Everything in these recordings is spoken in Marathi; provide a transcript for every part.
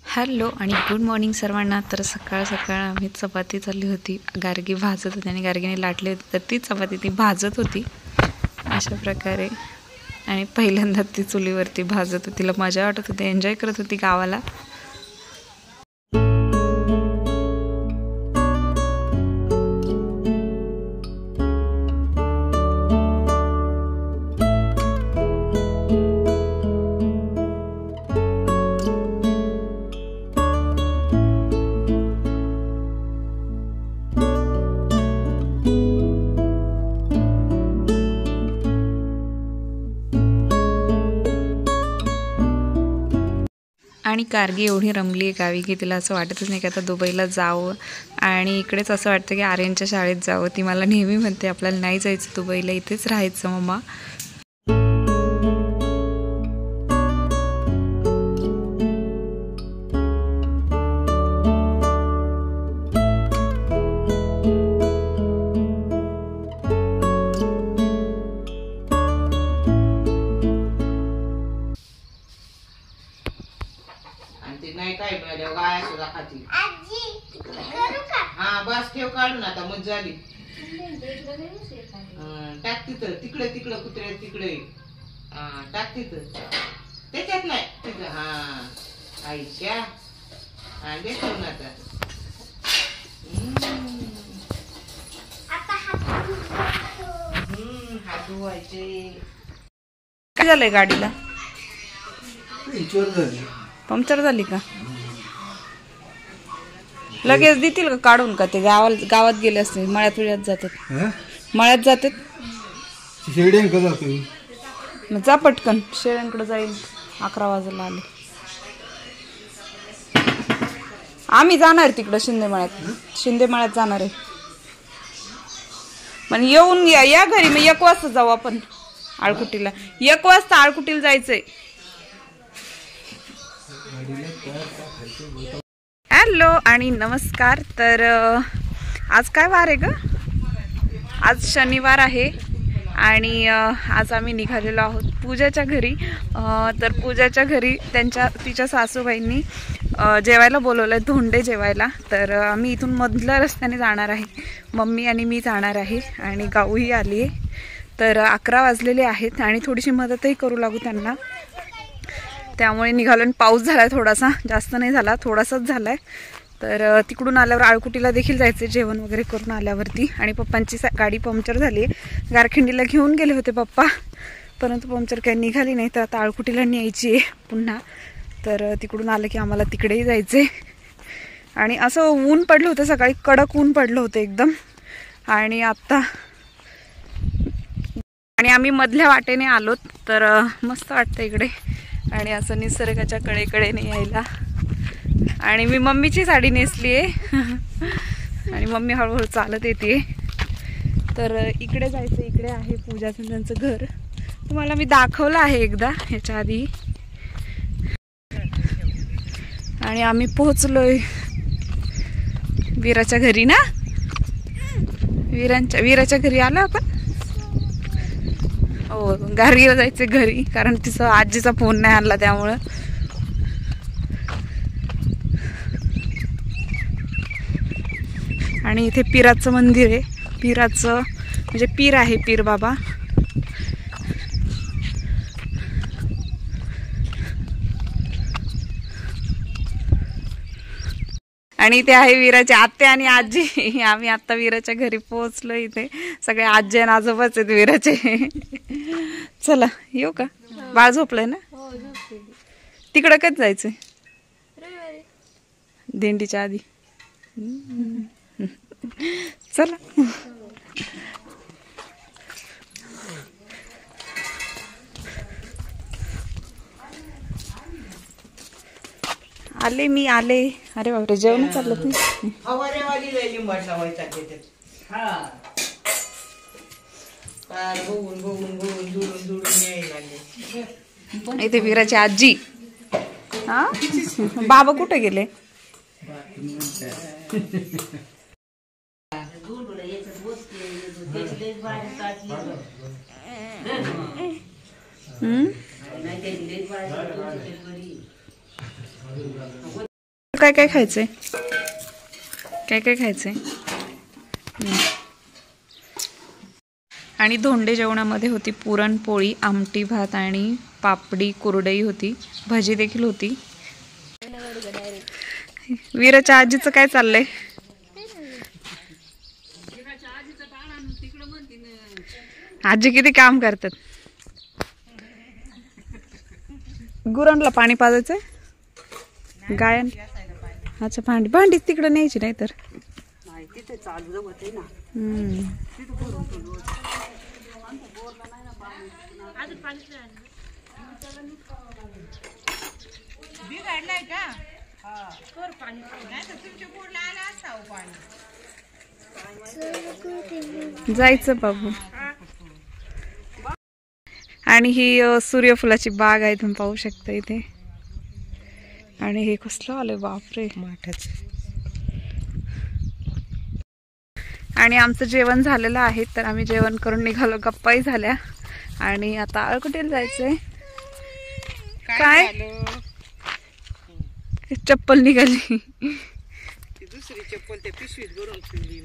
हॅलो आणि गुड मॉर्निंग सर्वांना। तर सकाळ सकाळ आम्ही चपाती चालली होती, गार्गी भाजत होती आणि गार्गीने लाटली होती, तर ती चपाती ती भाजत होती अशा प्रकारे। आणि पहिल्यांदा ती चुलीवरती भाजत होती, तिला मजा वाटत होती, एन्जॉय करत होती गावाला। आणि गार्गी एवढी रमली आहे गावी की तिला असं वाटतच नाही की आता दुबईला जावं, आणि इकडेच असं वाटतं की आर्यनच्या शाळेत जावं। ती मला नेहमी म्हणते आपल्याला नाही जायचं दुबईला, इथेच राहायचं मम्मा। हा बस ठेव काढून आता मग झाली। टाक तिथं, तिकडे तिकडे कुत्रे तिकडे, टाक तिथं, त्याच्यात नाही तिथं। हा आईच्या दे ठेवून आता। हात धुवायचे। काय झालंय गाडीला? पंक्चर झाली का? लगेच देतील का काढून? का ते गावात गेले असते, मळ्यात विळ्यात जातात, मळ्यात जातात, जा पटकन, शेळ्यांकडे जाईल। 11 वाजायला आले, आम्ही जाणार तिकडं शिंदे मळ्यात जाणार आहे। पण येऊन या घरी, मग 1 वाजता जाऊ आपण आळकुटीला। 1 वाजता आळकुटीला जायचंय। हॅलो आणि नमस्कार। तर आज काय वार आहे ग? आज शनिवार आहे आणि आज आम्ही निघालेलो आहोत पूजाच्या घरी। तर पूजाच्या घरी तिच्या सासूबाईंनी जेवायला बोलवलंय, धोंडे जेवायला। तर आम्ही इथून मधल्या रस्त्याने जाणार आहे, मम्मी आणि मी जाणार आहे, आणि गाऊही आली आहे। तर 11 वाजलेले आहेत आणि थोडीशी मदतही करू लागू त्यांना, त्यामुळे निघालो। पाऊस झालाय थोडासा, जास्त नाही झाला, थोडासाच झालाय। तर तिकडून आल्यावर आळकुटीला देखील जायचे जेवण वगैरे करून आल्यावरती। आणि पप्पांची गाडी पंक्चर झाली आहे, गारखिंडीला घेऊन गेले होते पप्पा, परंतु पंक्चर काही निघाली नाही। तर आता आळकुटीला न्यायची आहे पुन्हा। तर तिकडून आलं की आम्हाला तिकडेही जायचे। आणि असं ऊन पडलं होतं सकाळी, कडक ऊन पडलं होतं एकदम। आणि आता आम्ही मधल्या वाटेने आलोत, तर मस्त वाटतं इकडे, आणि असं निसर्गाच्या कडेकडेने यायला। आणि मी मम्मीची साडी नेसली आहे आणि मम्मी हळूहळू चालत येते। तर इकडे जायचं, इकडे आहे पूजाचं त्यांचं घर, तुम्हाला मी दाखवलं आहे एकदा ह्याच्या आधी। आणि आम्ही पोहोचलोय वीराच्या घरी ना, वीराच्या घरी आलो आपण। हो, गार्गीला जायचं घरी, कारण तिचा आजीचा फोन नाही आला त्यामुळं। आणि इथे पीराचं मंदिर आहे, पीराचं म्हणजे पीर आहे, पीर बाबा। आणि इथे आहे वीराची आत्या आणि आजी। आम्ही आता वीराच्या घरी पोहोचलो, इथे सगळे आजी आणि आजोबाच आहेत वीराचे। चला येऊ का? बाळ झोपलंय ना? तिकडं कधी जायचंय? दिंडीच्या आधी। चला आले, मी आले। अरे बापरे, जेवण चाललं तू? इथे वीराची आजी हा बाबा कुठे गेले? काय काय खायचंय? काय काय खायचंय? आणि धोंडे जेवणामध्ये होती पुरणपोळी, आमटी भात आणि पापडी कुरडई होती, भजी देखील होती. वीराच्या आजीचं काय चाललंय? आजी किती काम करतात. गुरांना पाणी पाजायचंय, गायन. अच्छा, भांडी तिकडे न्यायची नाही तर. जायचं बाबू. आणि ही सूर्यफुलाची बाग आहे, तुम्ही पाहू शकता इथे. आणि हे कसलं आलं बापरे, माठाच. आणि आमचं जेवण झालेलं आहे, तर आम्ही जेवण करून निघालो, गप्पाही झाल्या. आणि आता अळकुटीला जायचंय. काय चप्पल निघाली, दुसरी चप्पल त्या पिशवीत भरून ठेवली,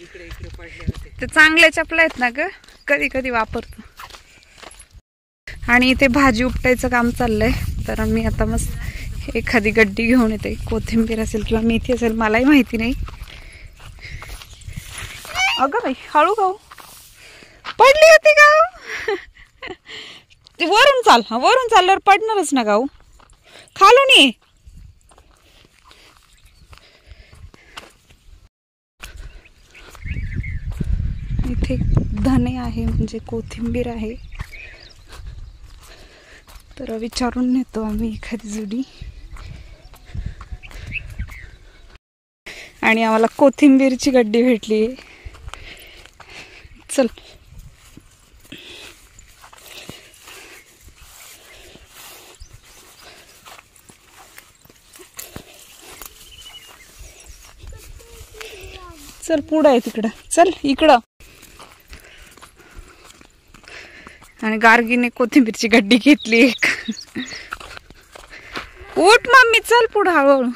इकडे इकडे पडल्या होते. ते चांगल्या चप्पल आहेत ना ग, कधी कधी वापरतो. आणि इथे भाजी उपटायचं काम चाललंय, तर मी आता मस्त एखादी गड्डी घेऊन येते. कोथिंबीर असेल किंवा मेथी असेल, मलाही माहिती नाही. अगं बाई, हळू गाऊ, पडली होती गाऊ. वरून चाल, वरून चालल्यावर पडणारच ना गाऊ, खालून ये. इथे धने आहे, म्हणजे कोथिंबीर आहे, तर विचारून नेतो आम्ही एखादी जुडी. आणि आम्हाला कोथिंबीरची गड्डी भेटली. चल, चल पुढं आहे तिकडं, चल इकडं. आणि गार्गीने कोथिंबीरची गड्डी घेतली एक. उठ मम्मी, चल पुढं हळूहळू.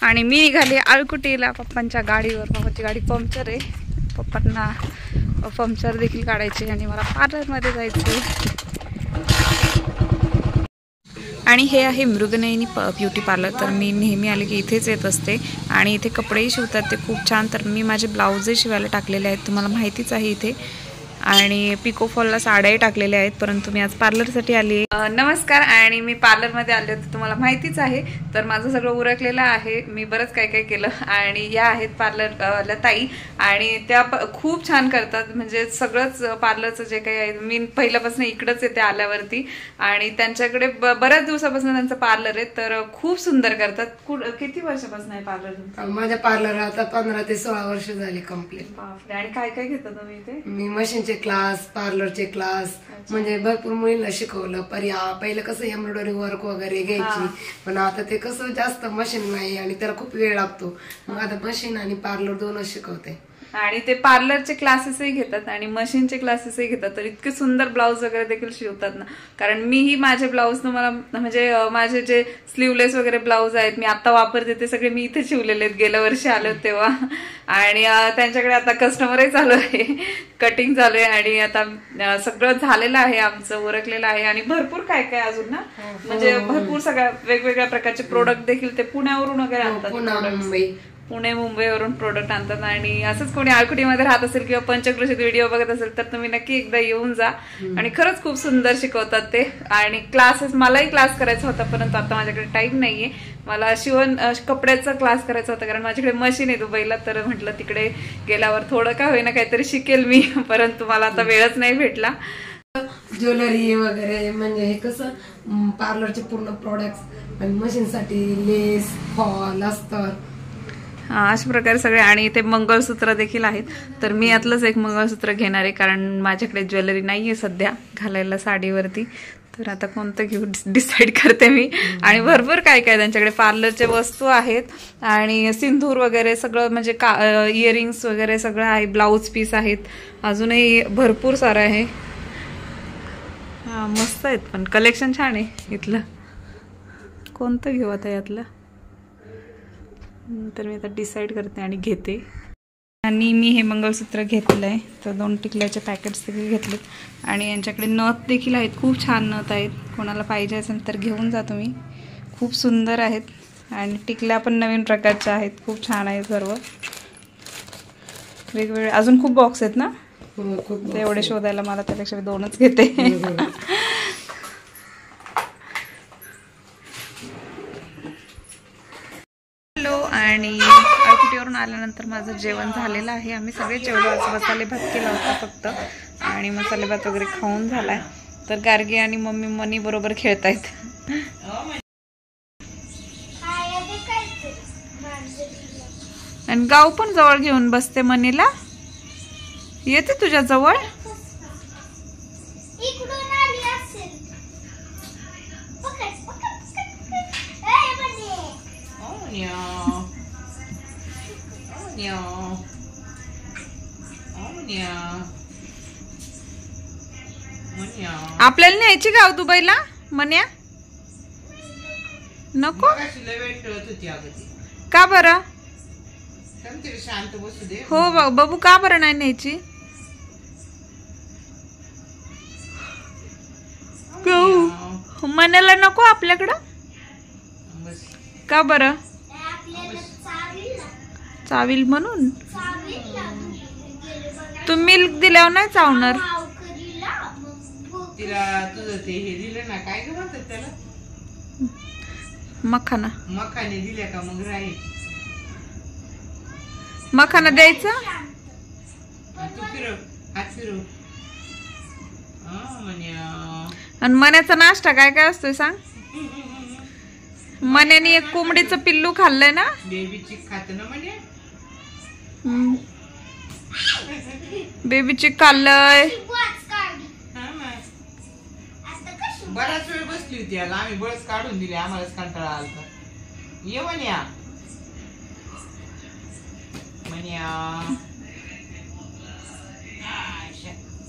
आणि मी निघाले अळकुटीला पप्पांच्या गाडीवर. पप्पाची गाडी पंक्चर आहे, पप्पांना पंक्चर देखील काढायचे आणि मला पार्लरमध्ये जायचं. आणि हे आहे मृगनयनी ब्युटी पार्लर. तर मी नेहमी आले की इथेच येत असते. आणि इथे कपडेही शिवतात ते खूप छान. तर मी माझे ब्लाऊजही शिवायला टाकलेले आहेत, तुम्हाला माहितीच आहे इथे. आणि पिको फॉलला साड्याही टाकलेल्या आहेत, परंतु मी आज पार्लरसाठी आली आहे. नमस्कार. आणि मी पार्लरमध्ये आले होते, तुम्हाला माहितीच आहे. तर माझं सगळं उरकलेलं आहे, मी बरंच काय काय केलं. आणि या आहेत पार्लर ताई, आणि त्या खूप छान करतात, म्हणजे सगळंच पार्लरचं जे काही आहे. मी पहिल्यापासून इकडंच येते आल्यावरती, आणि त्यांच्याकडे बऱ्याच दिवसापासून त्यांचं पार्लर आहे, तर खूप सुंदर करतात. किती वर्षापासून आहे पार्लर? माझ्या पार्लर आता 15 ते 16 वर्ष झाली कंप्लीट. बापरे. आणि काय काय घेता तुम्ही इथे? मी मशीनचे क्लास, पार्लरचे क्लास, म्हणजे भरपूर मुलींना शिकवलं. पहिलं कसं एम्ब्रॉयडरी वर्क वगैरे घ्यायची, पण आता ते कसं जास्त मशीन नाही आणि त्याला खूप वेळ लागतो. मग आता मशीन आणि पार्लर दोनच शिकवते. आणि ते पार्लरचे क्लासेसही घेतात आणि मशीनचे क्लासेसही घेतात. तर इतके सुंदर ब्लाऊज वगैरे देखील शिवतात ना. कारण मीही माझे ब्लाऊज तुम्हाला, म्हणजे माझे जे स्लीवलेस वगैरे ब्लाऊज आहेत मी आता वापरते, ते सगळे मी इथे शिवलेले आहेत, गेल्या वर्षी आले होते तेव्हा. आणि त्यांच्याकडे आता कस्टमरही चालू आहे, कटिंग चालू आहे. आणि आता सगळं झालेलं आहे, आमचं उरकलेलं आहे. आणि भरपूर काय काय अजून ना, म्हणजे भरपूर सगळ्या वेगवेगळ्या प्रकारचे प्रोडक्ट देखील ते पुण्यावरून वगैरे आणतात. पुन्हा मुंबई पुणे मुंबईवरून प्रोडक्ट आणतात आणि असंच कोणी आळकुटीमध्ये राहत असेल किंवा पंचक्रोशीत व्हिडिओ बघत असेल तर तुम्ही नक्की एकदा येऊन जा. आणि खरंच खूप सुंदर शिकवतात ते. आणि क्लासेस, मलाही क्लास करायचा होता परंतु आता माझ्याकडे टाइम नाहीये. मला कपड्याचा क्लास करायचा होता कारण माझ्याकडे मशीन आहे दुबईला. तर म्हटलं तिकडे गेल्यावर थोडं का होईना काहीतरी शिकेल मी, परंतु मला आता वेळच नाही भेटला. ज्वेलरी वगैरे म्हणजे हे कसं पार्लरचे पूर्ण प्रोडक्ट्स आणि मशीनसाठी लेस, फॉल, अस्तर, अशा प्रकारे सगळे. आणि इथे मंगळसूत्र देखील आहेत. तर मी यातलंच एक मंगळसूत्र घेणार आहे कारण माझ्याकडे ज्वेलरी नाहीये सध्या घालायला साडीवरती. तर आता कोणतं घेऊ डिसाईड करते मी. आणि भरपूर काय काय त्यांच्याकडे पार्लरचे वस्तू आहेत आणि सिंदूर वगैरे सगळं म्हणजे इयरिंग्स वगैरे सगळं आहे. ब्लाऊज पीस आहेत, अजूनही भरपूर सारं आहे. हा मस्त आहेत, पण कलेक्शन छान आहे इथलं. कोणतं घेऊ आता यातलं, तर मी आता डिसाईड करते आणि घेते. आणि मी हे मंगळसूत्र घेतलं आहे. तर 2 टिकल्याचे पॅकेट्स देखील घेतलेत आणि यांच्याकडे नथ देखील आहेत. खूप छान नथ आहेत. कोणाला पाहिजे असेल तर घेऊन जा तुम्ही. खूप सुंदर आहेत. आणि टिकल्या पण नवीन प्रकारच्या आहेत. खूप छान आहेत सर्व वेगवेगळे. अजून खूप बॉक्स आहेत ना, ते एवढे शोधायला मला त्यापेक्षा 2च घेते. आणि आळकुटीवरून आल्यानंतर माझं जेवण झालेलं आहे. आम्ही सगळे जेवलो. आज मसाले भात केला होता फक्त आणि मसाले भात वगैरे खाऊन झालाय. तर गार्गी आणि मम्मी मनी बरोबर खेळतायत. आणि गाव पण जवळ घेऊन बसते मनीला. येते तुझ्या जवळ. आपल्याला न्यायची गाव दुबईला मन्या. नको का बरं. हो बाबू, का बरं नाही न्यायची. मन्याला नको आपल्याकडं का बरं. चावील म्हणून. तू मिल्क दिल्यावर नाही चावणार. तिला तुझं ते हे दिलं ना, काय म्हणतात त्याला, मखाना. मखाने दिल्या का मग राहील. मखाना द्यायचा. तू फिरव, हात फिरव. आणि मन्याचा नाश्ता काय काय असतोय सांग. मन्याने एक कोंबडीचं पिल्लू खाल्लंय ना. बेबी चिक खात ना म्हणे. बेबी चिक खाल्लंय. बराच वेळ बसली होती. आज आम्ही बळच काढून दिले, आम्हालाच कंटाळा आलता. ये म्हण्या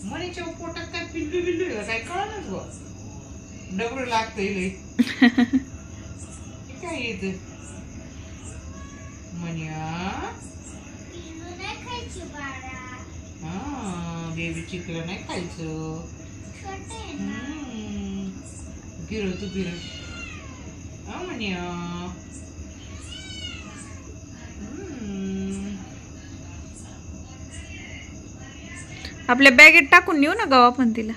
मनीच्या पोटात काय पिल्लू बिल्लू काय कळलंच ग. डबड लागतंय काय येत म्हण्या. हा बेबी चिकलं नाही खायचं. गिरो तू गिरो म्हण्या. आपल्या बॅगेत टाकून नेऊ ना गाव आपण तिला.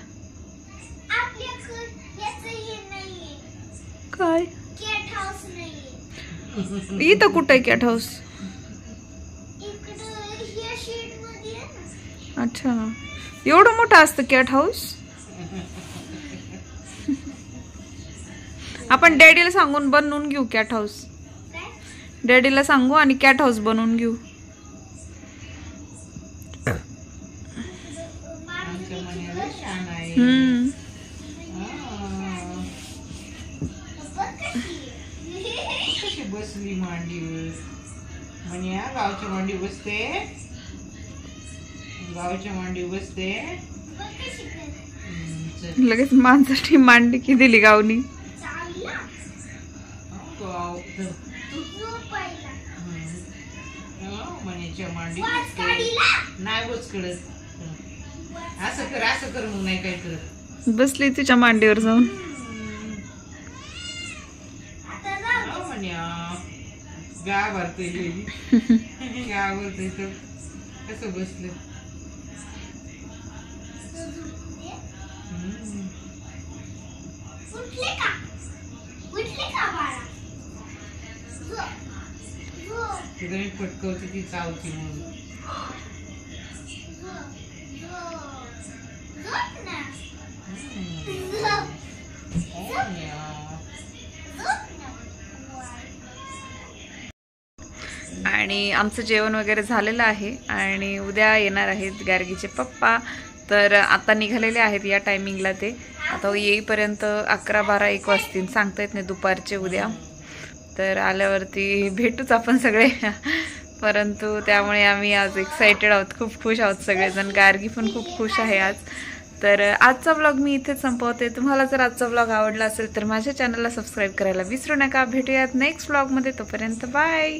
काय इथं कुठं आहे कॅट हाऊस. अच्छा, एवढं मोठं असतं कॅट हाऊस. आपण डॅडीला सांगून बनवून घेऊ कॅट हाऊस. डॅडीला सांगू आणि कॅट हाऊस बनवून घेऊ. बसली मांडीवर म्हण्या. गावच्या मांडी बसते, गावच्या मांडी बसते. लगेच माणसाची मांडी की दिली गावनी. मण्याच्या मांडी नाही बसकडत. असं कर असं कर मग नाही काय करत. बसली तिच्या मांडीवर जाऊन. घाबरतोय घाबरतोय तर कसं बसलं. तिला मी पटकवते ती चावती म्हणून. आणि आमचं जेवण वगैरे झालेलं आहे आणि उद्या येणार आहेत गार्गीचे पप्पा. तर आता निघालेले आहेत या टायमिंगला ते. आता येईपर्यंत 11, 12, 1 वाजतील, सांगता येत नाही, दुपारचे उद्या. तर आल्यावरती भेटूच आपण सगळे. परंतु त्यामुळे आम्ही आज एक्सायटेड आहोत, खूप खुश आहोत सगळेजण. गार्गी पण खूप खुश आहे आज. तर आजचा व्लॉग मी इथेच संपवते. तुम्हाला जर आजचा व्लॉग आवडला असेल तर माझ्या चॅनलला सबस्क्राईब करायला विसरू नका. भेटूयात नेक्स्ट व्लॉगमध्ये. तोपर्यंत बाय.